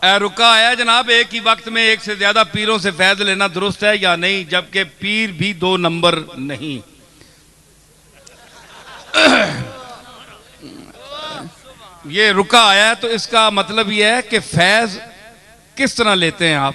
रुका आया जनाब, एक ही वक्त में एक से ज्यादा पीरों से फैज लेना दुरुस्त है या नहीं, जबकि पीर भी 2 नंबर नहीं। ये रुका आया है तो इसका मतलब यह है कि फैज किस तरह लेते हैं आप।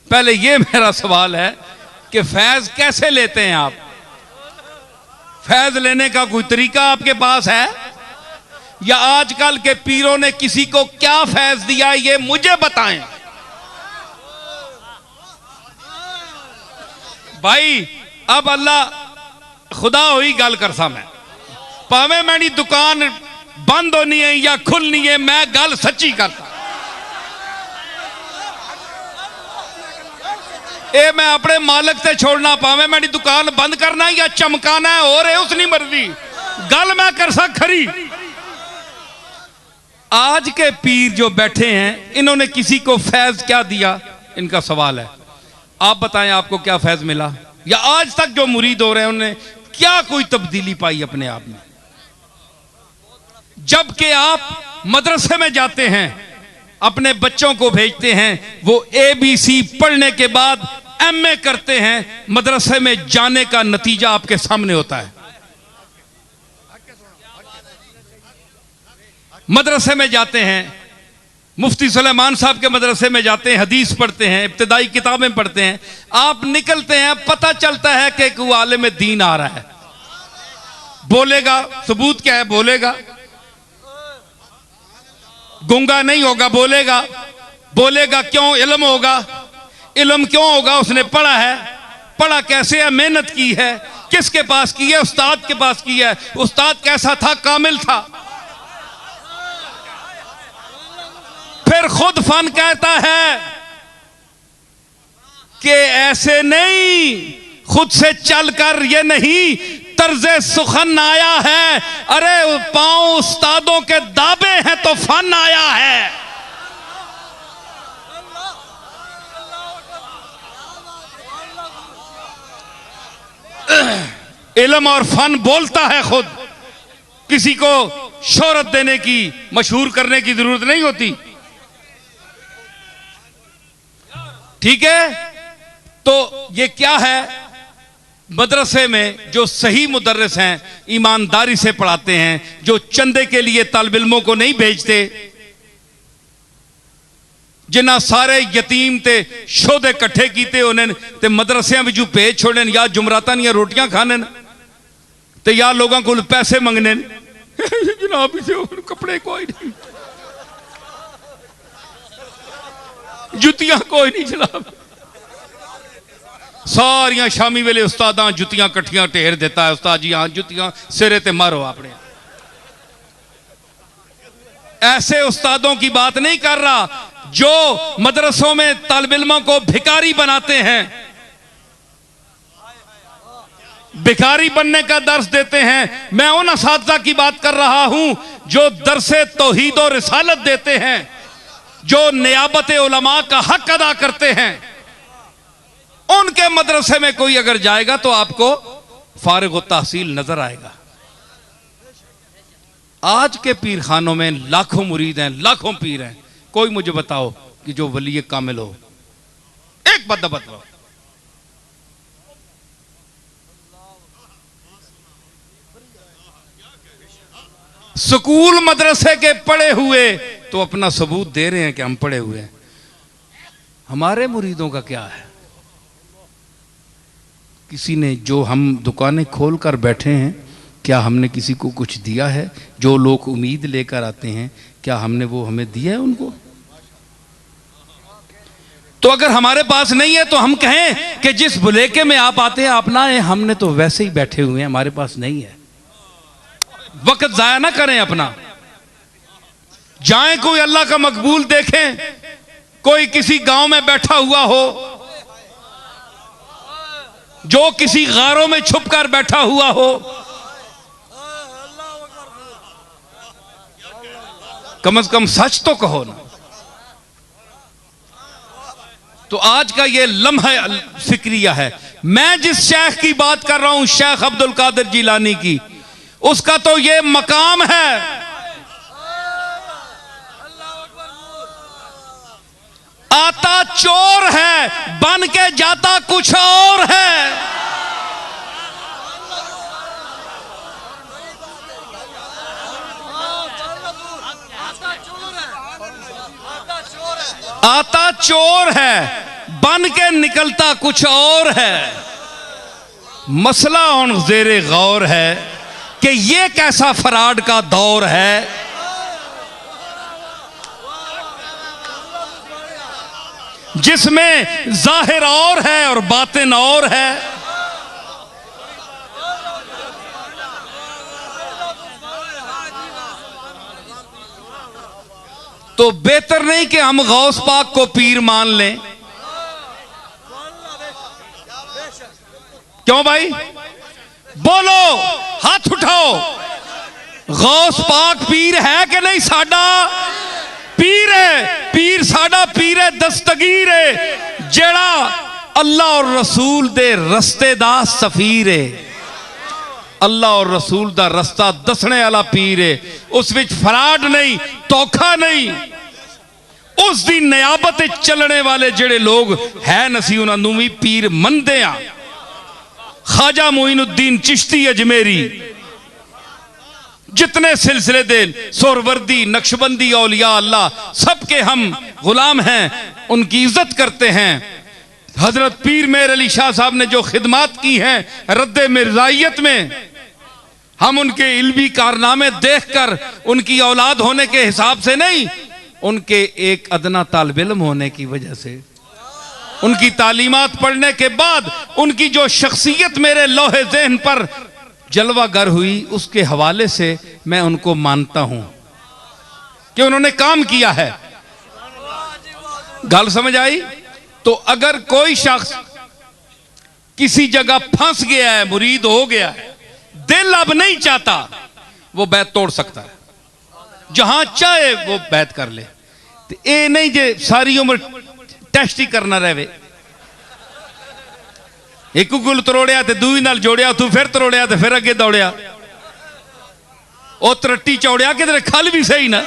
पहले ये मेरा सवाल है कि फैज कैसे लेते हैं आप। फैज लेने का कोई तरीका आपके पास है, या आजकल के पीरों ने किसी को क्या फैज दिया ये मुझे बताएं भाई। अब अल्लाह खुदा हुई गल करसा, मैं भावे मेरी दुकान बंद होनी है या खुलनी है, मैं गल सच्ची करता। ए मैं अपने मालिक से छोड़ना, पावे मेरी दुकान बंद करना है या चमकाना है, और है उसनी मर्जी, गल मैं कर सक खरी। आज के पीर जो बैठे हैं इन्होंने किसी को फैज क्या दिया, इनका सवाल है। आप बताएं आपको क्या फैज मिला, या आज तक जो मुरीद हो रहे हैं उन्होंने क्या कोई तब्दीली पाई अपने आप में। जबकि आप मदरसे में जाते हैं, अपने बच्चों को भेजते हैं, वो ABC पढ़ने के बाद MA करते हैं, मदरसे में जाने का नतीजा आपके सामने होता है। मदरसे में जाते हैं, मुफ्ती सुलेमान साहब के मदरसे में जाते हैं, हदीस पढ़ते हैं, इब्तिदाई किताबें पढ़ते हैं, आप निकलते हैं, पता चलता है कि एक आलिम दीन आ रहा है। बोलेगा, सबूत क्या है, बोलेगा, गूंगा नहीं होगा, बोलेगा, बोलेगा क्यों, इल्म होगा। इल्म क्यों होगा, उसने पढ़ा है। पढ़ा कैसे है, मेहनत की है, किसके पास की है, उस्ताद के पास की है। उस्ताद कैसा था, कामिल था। फिर खुद फन कहता है कि ऐसे नहीं, खुद से चलकर ये नहीं, तर्जे सुखन आया है। अरे पांव उस्तादों के दाबे हैं तो फन आया है। इल्म और फन बोलता है खुद, किसी को शोहरत देने की, मशहूर करने की जरूरत नहीं होती। ठीक है, तो ये क्या है, मदरसे में जो सही मुदर्रिस हैं, ईमानदारी से पढ़ाते हैं, जो चंदे के लिए तालिब इल्मों को नहीं भेजते, जिन्हें सारे यतीम ते शोधे इकट्ठे कीते उन्हें ते मदरसियां विचों भेज छोड़ने, या जुमरातां दी रोटियां खाने ते या लोगों को पैसे मंगने। जनाब इसे कपड़े कोई नहीं, जुतियां कोई नहीं जनाब। सारियां शामी वेले उस्तादां जुतियां कट्ठियां ढेर देता है, उस्ताद जी हाँ जुतियां सिरे ते मारो अपने। ऐसे उस्तादों की बात नहीं कर रहा जो मदरसों में तालिब इल्मों को भिखारी बनाते हैं, भिखारी बनने का दर्स देते हैं। मैं उन असातिज़ा की बात कर रहा हूं जो दरसे तौहीद और रिसालत देते हैं, जो नियाबत उलमा का हक अदा करते हैं। उनके मदरसे में कोई अगर जाएगा तो आपको फारिग व तहसील नजर आएगा। आज के पीर खानों में लाखों मुरीद हैं, लाखों पीर हैं, कोई मुझे बताओ कि जो वली कामिल हो। एक बंदा बताओ। स्कूल मदरसे के पढ़े हुए तो अपना सबूत दे रहे हैं कि हम पढ़े हुए हैं। हमारे मुरीदों का क्या है? किसी ने, जो हम दुकानें खोल कर बैठे हैं, क्या हमने किसी को कुछ दिया है? जो लोग उम्मीद लेकर आते हैं, क्या हमने वो हमें दिया है उनको? तो अगर हमारे पास नहीं है तो हम कहें कि जिस बुलेके में आप आते हैं आप ना आए, हमने तो वैसे ही बैठे हुए हैं, हमारे पास नहीं है। वक्त जाया ना करें अपना। जाएं कोई अल्लाह का मकबूल देखें, कोई किसी गांव में बैठा हुआ हो, जो किसी गारों में छुपकर बैठा हुआ हो, कम से कम सच तो कहो ना। तो आज का ये लम्हा फिक्रिया है। मैं जिस शेख की बात कर रहा हूं, शेख अब्दुल कादिर जिलानी की, उसका तो ये मकाम है आता चोर है, बन के जाता कुछ और है। आता चोर है, बन के निकलता कुछ और है। मसला उन ज़ेरे गौर है कि ये कैसा फराड का दौर है जिसमें जाहिर और है और बातिन और है। तो बेहतर नहीं कि हम गौस पाक को पीर मान लें? क्यों भाई? बोलो, हाथ उठाओ। गौस पाक पीर है कि नहीं? साडा पीर है। पीर साडा पीर है दस्तगीर है, जेड़ा अल्लाह और रसूल दे रस्ते दा सफीर है। अल्लाह और रसूल दा रस्ता दसने वाला पीर है। उस विच फराड नहीं, धोखा नहीं। उस दी नियाबत चलने वाले जेड़े लोग है नसी उन्होंने भी पीर मनदे आ। ख्वाजा मोइनुद्दीन चिश्ती अजमेरी, जितने सिलसिले दे सोरवर्दी नक्शबंदी औलिया अल्लाह, सबके हम गुलाम हैं, उनकी इज्जत करते हैं। हजरत पीर मेर अली शाह साहब ने जो खिदमात की हैं रद्दे मिर्जाइयत में, हम उनके इल्मी कारनामे देखकर उनकी औलाद होने के हिसाब से नहीं, उनके एक अदना तालिब इल्म होने की वजह से, उनकी तालीमात पढ़ने के बाद उनकी जो शख्सियत मेरे लोहे ज़हन पर जलवागर हुई, उसके हवाले से मैं उनको मानता हूं कि उन्होंने काम किया है। गल समझ आई? तो अगर कोई शख्स किसी जगह फंस गया है, मुरीद हो गया है, दिल अब नहीं चाहता, वो बैत तोड़ सकता है। जहां चाहे वो बैत कर ले। तो ये नहीं जे सारी उम्र टेस्ट ही करना रहे। एक गुल तरोड़िया ते दूई नाल जोड़िया, तू फिर तरोड़िया ते फिर अगे दौड़िया। ओ तरट्टी चौड़िया कि तेरे खल भी सही ना।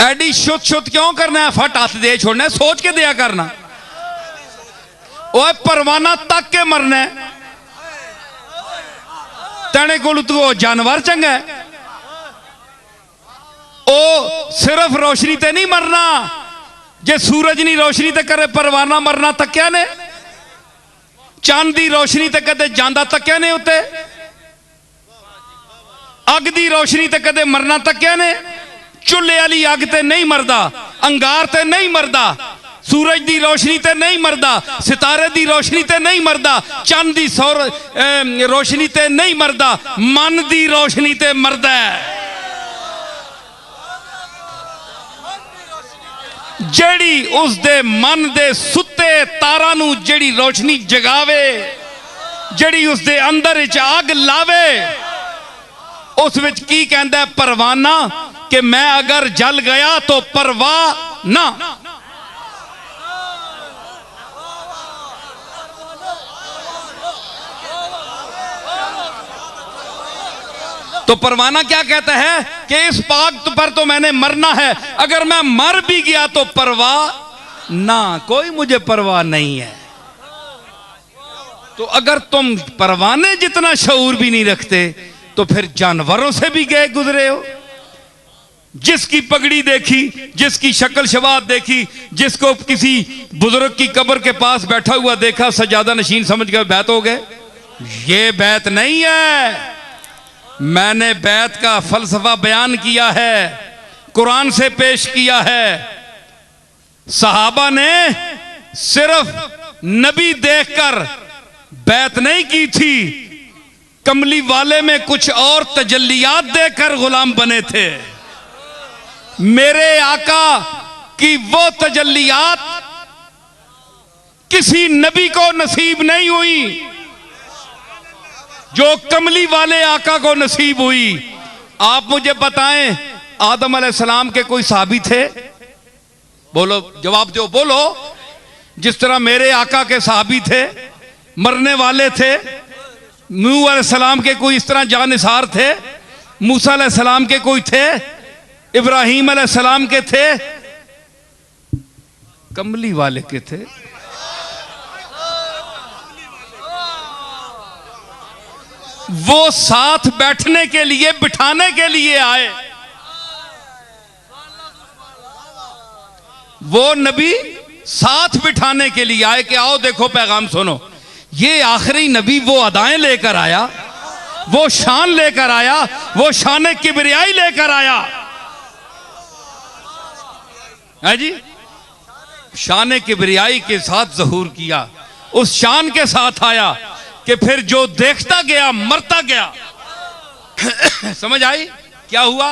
एडी शुद्ध शुद्ध क्यों करना है? फट हाथ दे छोड़ना है, सोच के दिया करना। ओए परवाना तक के मरना है, तेने को तू जानवर चंगा है। ओ सिर्फ रोशनी ते नहीं मरना, जे सूरज नहीं रोशनी ते करे परवाना मरना तक्या ने। चांद दी रोशनी ते कदे जांदा तक्या ने, उत्ते अग दी रोशनी ते कदे मरना तक्या ने। चुल्हे वाली अग ते नहीं मरदा, अंगार ते नहीं मरदा, सूरज दी रोशनी ते नहीं मरदा, सितारे दी रोशनी ते नहीं मरदा, चंद दी रोशनी ते नहीं मरदा, मन दी रोशनी ते मरदा है। जेड़ी उस दे मन दे सुते तारा नू जेड़ी रोशनी जगावे, जेड़ी उस दे अंदर विच आग लावे, उस विच की कहंदा है परवाना कि मैं अगर जल गया तो परवाह ना। तो परवाना क्या कहता है कि इस पाक पर तो मैंने मरना है, अगर मैं मर भी गया तो परवाह ना, कोई मुझे परवाह नहीं है। तो अगर तुम परवाने जितना शऊर भी नहीं रखते तो फिर जानवरों से भी गए गुजरे हो। जिसकी पगड़ी देखी, जिसकी शक्ल शबात देखी, जिसको किसी बुजुर्ग की कब्र के पास बैठा हुआ देखा, सजादा नशीन समझ कर बैत हो गए। ये बैत नहीं है। मैंने बैत का फलसफा बयान किया है, कुरान से पेश किया है। सहाबा ने सिर्फ नबी देखकर बैत नहीं की थी, कमली वाले में कुछ और तजल्लियात देकर गुलाम बने थे। मेरे आका की वो तजल्लियात किसी नबी को नसीब नहीं हुई जो कमली वाले आका को नसीब हुई। आप मुझे बताएं, आदम अलैहिस्सलाम के कोई साहबी थे? बोलो, जवाब दो, बोलो। जिस तरह मेरे आका के साहबी थे, मरने वाले थे, नूह अलैहिस्सलाम के कोई इस तरह जानिसार थे, मूसा अलैहिस्सलाम के कोई थे, इब्राहीम अलैहिस्सलाम के थे, कमली वाले के थे। वो साथ बैठने के लिए, बिठाने के लिए आए। वो नबी साथ बिठाने के लिए आए कि आओ देखो पैगाम सुनो। ये आखिरी नबी वो अदाएं लेकर आया, वो शान लेकर आया, वो शान किबरियाई लेकर आया है जी। शान किबरियाई के साथ ज़हूर किया, उस शान के साथ आया कि फिर जो देखता गया मरता गया। समझ आई क्या हुआ?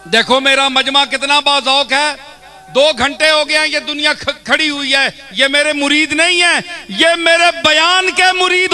देखो मेरा मजमा कितना बाज़ौक है। 2 घंटे हो गए हैं ये दुनिया खड़ी हुई है। ये मेरे मुरीद नहीं है, ये मेरे बयान के मुरीद